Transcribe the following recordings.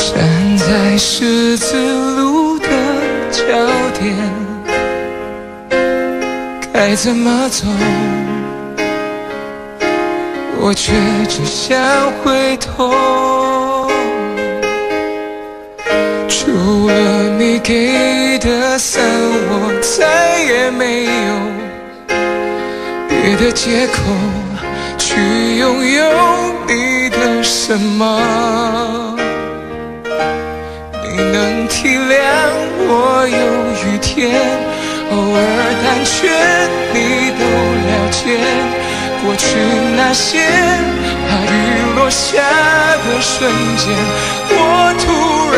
站在十字路的交点，该怎么走？我却只想回头。除了你给的伞，我再也没有别的借口去拥有你的什么。你能体谅我有雨天，偶尔胆怯你都了解。过去那些大雨落下的瞬间，我突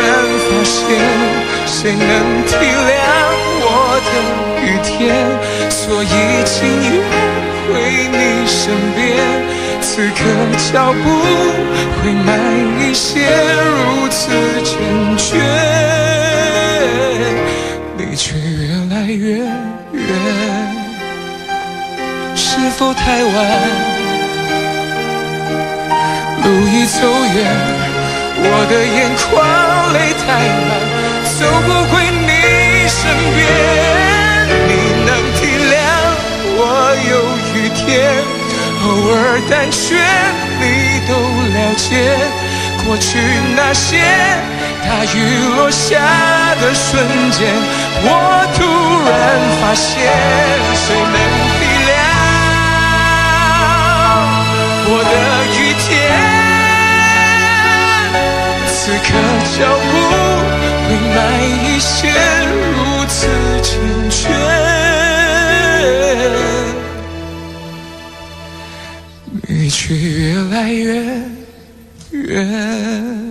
然发现，谁能体谅我的雨天？所以请约回你身边，此刻脚步会慢一些，如此坚决，你却越来越远。是否太晚？路已走远，我的眼眶泪太满，走不回你身边。你能体谅我有雨天，偶尔胆怯你都了解。过去那些大雨落下的瞬间，我突然发现，谁能体谅我的雨天？此刻脚步会慢一些，如此坚决，你却越来越远。